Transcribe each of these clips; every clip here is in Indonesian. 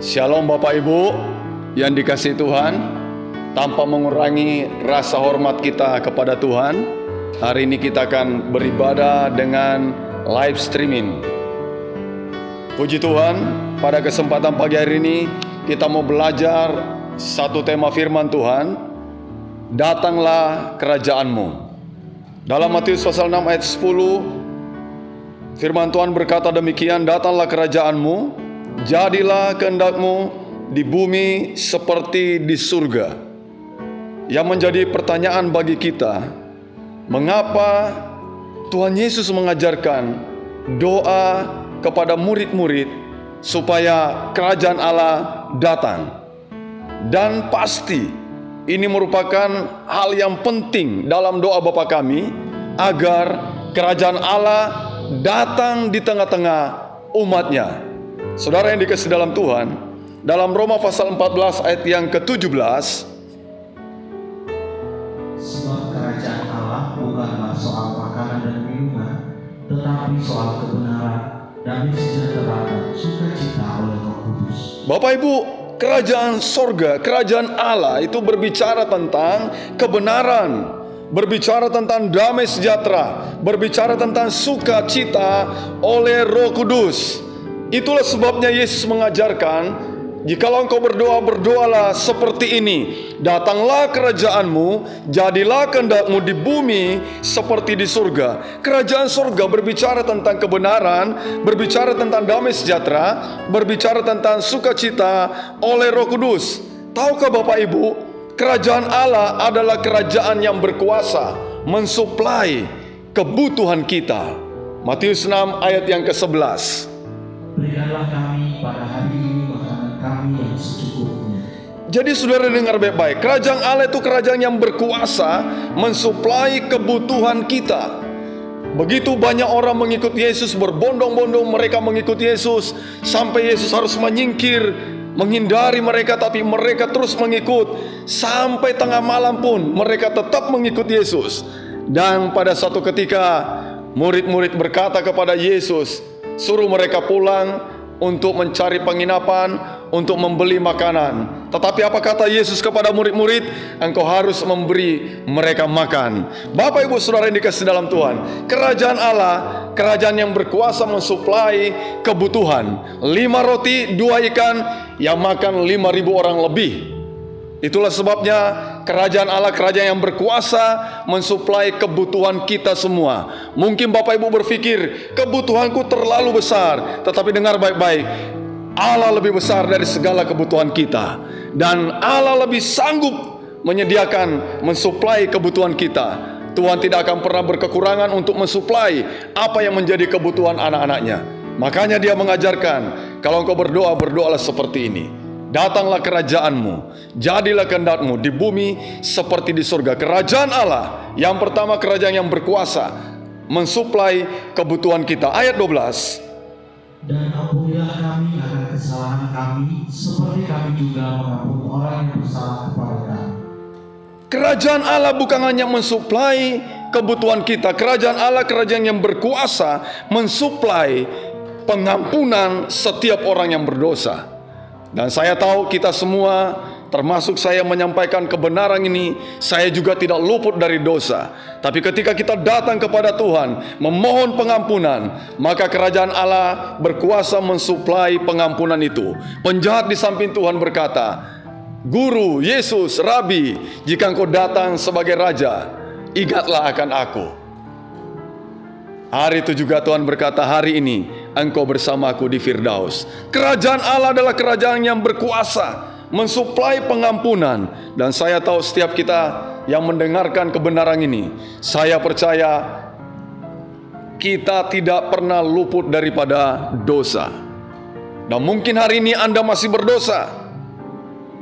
Shalom Bapak Ibu yang dikasihi Tuhan. Tanpa mengurangi rasa hormat kita kepada Tuhan, hari ini kita akan beribadah dengan live streaming. Puji Tuhan, pada kesempatan pagi hari ini kita mau belajar satu tema firman Tuhan. Datanglah kerajaan-Mu. Dalam Matius pasal 6 ayat 10, firman Tuhan berkata demikian, datanglah kerajaan-Mu, jadilah kehendak-Mu di bumi seperti di surga. Yang menjadi pertanyaan bagi kita, mengapa Tuhan Yesus mengajarkan doa kepada murid-murid supaya kerajaan Allah datang? Dan pasti ini merupakan hal yang penting dalam doa Bapa kami, agar kerajaan Allah datang di tengah-tengah umatnya. Saudara yang dikasihi dalam Tuhan, dalam Roma pasal 14 ayat yang ke-17, sebab kerajaan Allah bukanlah soal makanan dan minuman, tetapi soal kebenaran, damai sejahtera dan sukacita oleh Roh Kudus. Bapak Ibu, kerajaan sorga, kerajaan Allah itu berbicara tentang kebenaran, berbicara tentang damai sejahtera, berbicara tentang sukacita oleh Roh Kudus. Itulah sebabnya Yesus mengajarkan, jikalau engkau berdoa, berdoalah seperti ini. Datanglah kerajaan-Mu, jadilah kehendak-Mu di bumi seperti di surga. Kerajaan surga berbicara tentang kebenaran, berbicara tentang damai sejahtera, berbicara tentang sukacita oleh Roh Kudus. Tahukah Bapak Ibu, kerajaan Allah adalah kerajaan yang berkuasa mensuplai kebutuhan kita. Matius 6 ayat yang ke-11. Berikanlah kami pada hari ini makanan kami yang secukupnya. Jadi saudara dengar baik-baik, kerajaan Allah itu kerajaan yang berkuasa mensuplai kebutuhan kita. Begitu banyak orang mengikut Yesus, berbondong-bondong mereka mengikut Yesus, sampai Yesus harus menyingkir, menghindari mereka, tapi mereka terus mengikut. Sampai tengah malam pun mereka tetap mengikut Yesus. Dan pada satu ketika murid-murid berkata kepada Yesus, suruh mereka pulang untuk mencari penginapan, untuk membeli makanan. Tetapi apa kata Yesus kepada murid-murid? Engkau harus memberi mereka makan. Bapak Ibu Saudara yang dikasihi dalam Tuhan, kerajaan Allah, kerajaan yang berkuasa mensuplai kebutuhan. 5 roti, 2 ikan, yang makan 5.000 orang lebih. Itulah sebabnya kerajaan Allah, kerajaan yang berkuasa mensuplai kebutuhan kita semua. Mungkin Bapak Ibu berpikir, kebutuhanku terlalu besar. Tetapi dengar baik-baik, Allah lebih besar dari segala kebutuhan kita. Dan Allah lebih sanggup menyediakan, mensuplai kebutuhan kita. Tuhan tidak akan pernah berkekurangan untuk mensuplai apa yang menjadi kebutuhan anak-anaknya. Makanya Dia mengajarkan, kalau engkau berdoa, berdoalah seperti ini. Datanglah kerajaan-Mu, jadilah kehendak-Mu di bumi seperti di surga. Kerajaan Allah, yang pertama kerajaan yang berkuasa mensuplai kebutuhan kita. Ayat 12. Dan ampunilah kami akan kesalahan kami, seperti kami juga mengampuni orang yang bersalah kepada kami. Kerajaan Allah bukan hanya mensuplai kebutuhan kita. Kerajaan Allah kerajaan yang berkuasa mensuplai pengampunan setiap orang yang berdosa. Dan saya tahu kita semua, termasuk saya menyampaikan kebenaran ini, saya juga tidak luput dari dosa. Tapi ketika kita datang kepada Tuhan, memohon pengampunan, maka kerajaan Allah berkuasa mensuplai pengampunan itu. Penjahat di samping Tuhan berkata, Guru, Yesus, Rabi, jika engkau datang sebagai Raja, ingatlah akan aku. Hari itu juga Tuhan berkata, hari ini engkau bersamaku di Firdaus. Kerajaan Allah adalah kerajaan yang berkuasa mensuplai pengampunan. Dan saya tahu setiap kita yang mendengarkan kebenaran ini, saya percaya kita tidak pernah luput daripada dosa. Dan mungkin hari ini Anda masih berdosa.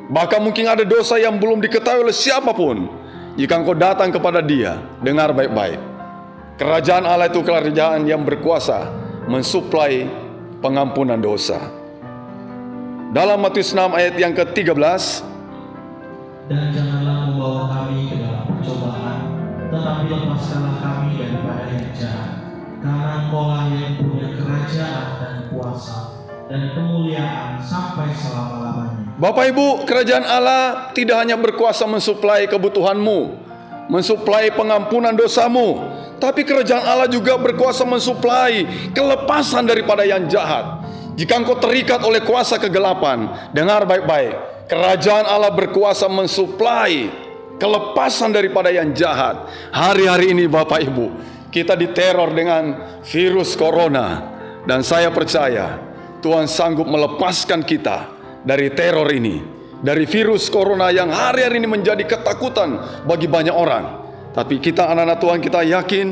Bahkan mungkin ada dosa yang belum diketahui oleh siapapun. Jika engkau datang kepada Dia, dengar baik-baik, kerajaan Allah itu kerajaan yang berkuasa mensuplai pengampunan dosa. Dalam Matius 6 ayat yang ke-13, dan janganlah membawa kami ke dalam percobaan, tetapi lepaskanlah kami daripada yang jahat. Karena Engkau-lah yang punya kerajaan dan kuasa dan kemuliaan sampai selama-lamanya. Bapak Ibu, kerajaan Allah tidak hanya berkuasa mensuplai kebutuhanmu, mensuplai pengampunan dosamu, tapi kerajaan Allah juga berkuasa mensuplai kelepasan daripada yang jahat. Jika engkau terikat oleh kuasa kegelapan, dengar baik-baik, kerajaan Allah berkuasa mensuplai kelepasan daripada yang jahat. Hari-hari ini Bapak Ibu, kita diteror dengan virus corona, dan saya percaya Tuhan sanggup melepaskan kita dari teror ini, dari virus corona yang hari-hari ini menjadi ketakutan bagi banyak orang. Tapi kita anak-anak Tuhan, kita yakin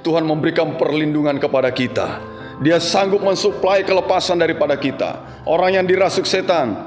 Tuhan memberikan perlindungan kepada kita. Dia sanggup mensuplai kelepasan daripada kita. Orang yang dirasuk setan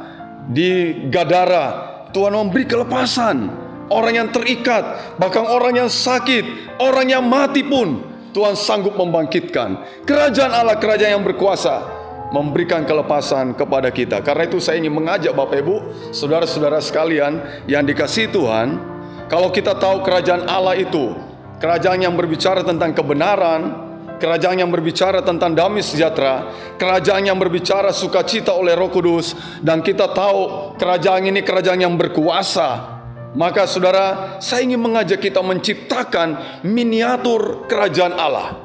di Gadara, Tuhan memberi kelepasan. Orang yang terikat, bahkan orang yang sakit, orang yang mati pun Tuhan sanggup membangkitkan. Kerajaan Allah, kerajaan yang berkuasa, memberikan kelepasan kepada kita. Karena itu saya ingin mengajak Bapak Ibu, saudara-saudara sekalian yang dikasihi Tuhan, kalau kita tahu kerajaan Allah itu kerajaan yang berbicara tentang kebenaran, kerajaan yang berbicara tentang damai sejahtera, kerajaan yang berbicara sukacita oleh Roh Kudus, dan kita tahu kerajaan ini kerajaan yang berkuasa, maka saudara, saya ingin mengajak kita menciptakan miniatur kerajaan Allah.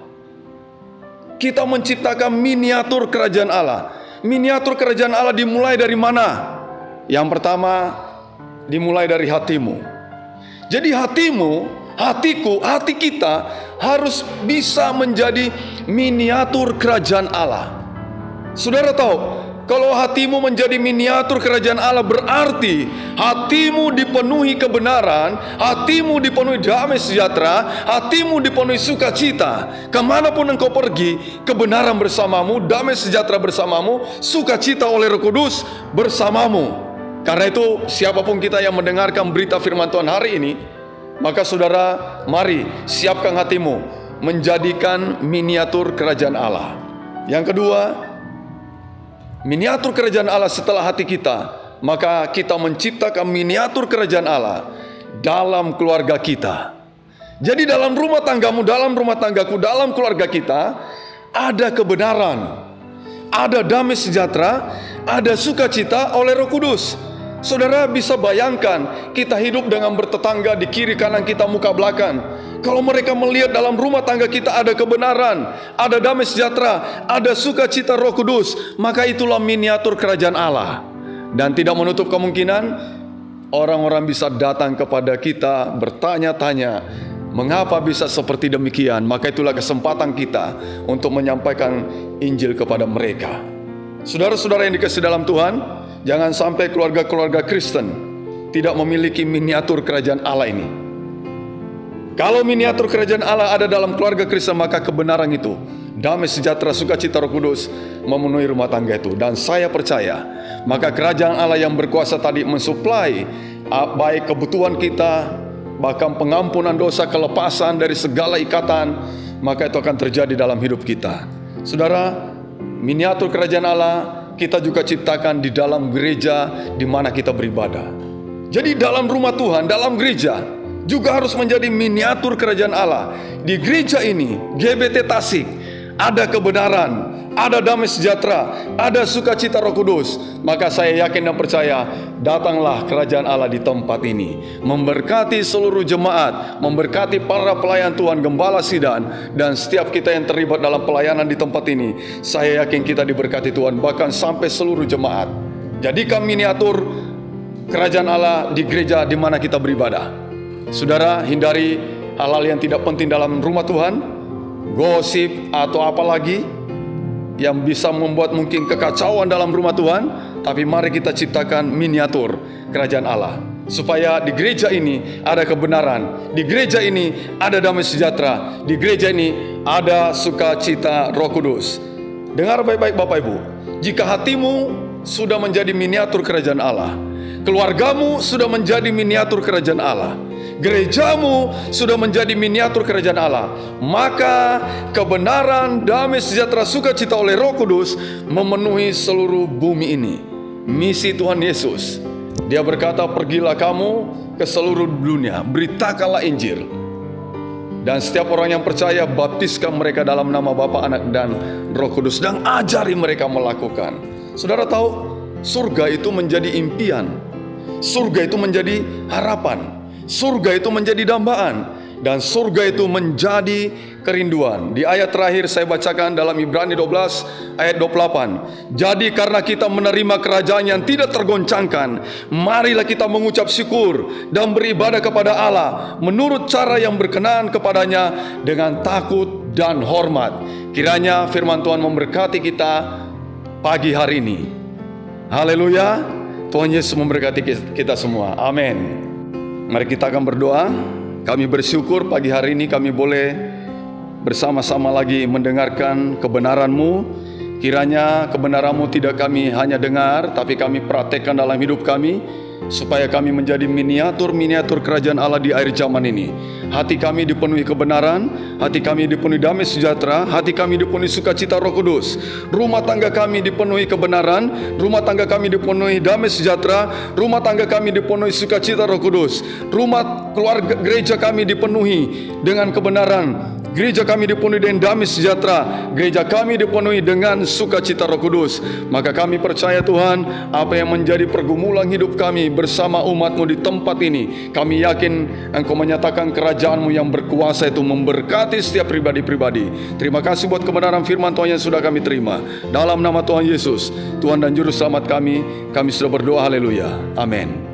Kita menciptakan miniatur kerajaan Allah. Miniatur kerajaan Allah dimulai dari mana? Yang pertama, dimulai dari hatimu. Jadi hatimu, hatiku, hati kita harus bisa menjadi miniatur kerajaan Allah. Saudara tahu, kalau hatimu menjadi miniatur kerajaan Allah, berarti hatimu dipenuhi kebenaran, hatimu dipenuhi damai sejahtera, hatimu dipenuhi sukacita. Kemanapun engkau pergi, kebenaran bersamamu, damai sejahtera bersamamu, sukacita oleh Roh Kudus bersamamu. Karena itu siapapun kita yang mendengarkan berita firman Tuhan hari ini, maka saudara, mari siapkan hatimu menjadikan miniatur kerajaan Allah. Yang kedua, miniatur kerajaan Allah setelah hati kita, maka kita menciptakan miniatur kerajaan Allah dalam keluarga kita. Jadi dalam rumah tanggamu, dalam rumah tanggaku, dalam keluarga kita ada kebenaran, ada damai sejahtera, ada sukacita oleh Roh Kudus. Saudara bisa bayangkan kita hidup dengan bertetangga di kiri kanan kita, muka belakang. Kalau mereka melihat dalam rumah tangga kita ada kebenaran, ada damai sejahtera, ada sukacita Roh Kudus, maka itulah miniatur kerajaan Allah. Dan tidak menutup kemungkinan orang-orang bisa datang kepada kita bertanya-tanya, mengapa bisa seperti demikian? Maka itulah kesempatan kita untuk menyampaikan Injil kepada mereka. Saudara-saudara yang dikasihi dalam Tuhan, jangan sampai keluarga-keluarga Kristen tidak memiliki miniatur kerajaan Allah ini. Kalau miniatur kerajaan Allah ada dalam keluarga Kristen, maka kebenaran itu, damai sejahtera, sukacita Roh Kudus memenuhi rumah tangga itu. Dan saya percaya, maka kerajaan Allah yang berkuasa tadi mensuplai baik kebutuhan kita, bahkan pengampunan dosa, kelepasan dari segala ikatan, maka itu akan terjadi dalam hidup kita. Saudara, miniatur kerajaan Allah kita juga ciptakan di dalam gereja di mana kita beribadah. Jadi dalam rumah Tuhan, dalam gereja juga harus menjadi miniatur kerajaan Allah. Di gereja ini, GBT Tasik, ada kebenaran, ada damai sejahtera, ada sukacita Roh Kudus. Maka saya yakin dan percaya, datanglah kerajaan Allah di tempat ini, memberkati seluruh jemaat, memberkati para pelayan Tuhan, gembala sidang, dan setiap kita yang terlibat dalam pelayanan di tempat ini. Saya yakin kita diberkati Tuhan, bahkan sampai seluruh jemaat. Jadikan miniatur kerajaan Allah di gereja di mana kita beribadah. Saudara, hindari hal-hal yang tidak penting dalam rumah Tuhan, gosip atau apalagi yang bisa membuat mungkin kekacauan dalam rumah Tuhan. Tapi mari kita ciptakan miniatur kerajaan Allah, supaya di gereja ini ada kebenaran, di gereja ini ada damai sejahtera, di gereja ini ada sukacita Roh Kudus. Dengar baik-baik Bapak Ibu, jika hatimu sudah menjadi miniatur kerajaan Allah, keluargamu sudah menjadi miniatur kerajaan Allah, gerejamu sudah menjadi miniatur kerajaan Allah, maka kebenaran, damai sejahtera, sukacita oleh Roh Kudus memenuhi seluruh bumi ini. Misi Tuhan Yesus, Dia berkata, pergilah kamu ke seluruh dunia, beritakanlah Injil, dan setiap orang yang percaya baptiskan mereka dalam nama Bapa, Anak, dan Roh Kudus, dan ajari mereka melakukan Saudara tahu, surga itu menjadi impian, surga itu menjadi harapan, surga itu menjadi dambaan, dan surga itu menjadi kerinduan. Di ayat terakhir saya bacakan dalam Ibrani 12 ayat 28. Jadi karena kita menerima kerajaan yang tidak tergoncangkan, marilah kita mengucap syukur dan beribadah kepada Allah menurut cara yang berkenan kepadanya dengan takut dan hormat. Kiranya firman Tuhan memberkati kita pagi hari ini. Haleluya. Tuhan Yesus memberkati kita semua. Amin. Mari kita akan berdoa. Kami bersyukur pagi hari ini kami boleh bersama-sama lagi mendengarkan kebenaran-Mu. Kiranya kebenaran-Mu tidak kami hanya dengar, tapi kami praktekkan dalam hidup kami, supaya kami menjadi miniatur-miniatur kerajaan Allah di akhir zaman ini. Hati kami dipenuhi kebenaran, hati kami dipenuhi damai sejahtera, hati kami dipenuhi sukacita Roh Kudus. Rumah tangga kami dipenuhi kebenaran, rumah tangga kami dipenuhi damai sejahtera, rumah tangga kami dipenuhi sukacita Roh Kudus. Rumah keluarga gereja kami dipenuhi dengan kebenaran, gereja kami dipenuhi dengan damai sejahtera, gereja kami dipenuhi dengan sukacita Roh Kudus. Maka kami percaya Tuhan, apa yang menjadi pergumulan hidup kami bersama umat-Mu di tempat ini, kami yakin Engkau menyatakan kerajaan-Mu yang berkuasa itu memberkati setiap pribadi-pribadi. Terima kasih buat kebenaran firman Tuhan yang sudah kami terima. Dalam nama Tuhan Yesus, Tuhan dan Juru Selamat kami sudah berdoa. Haleluya. Amin.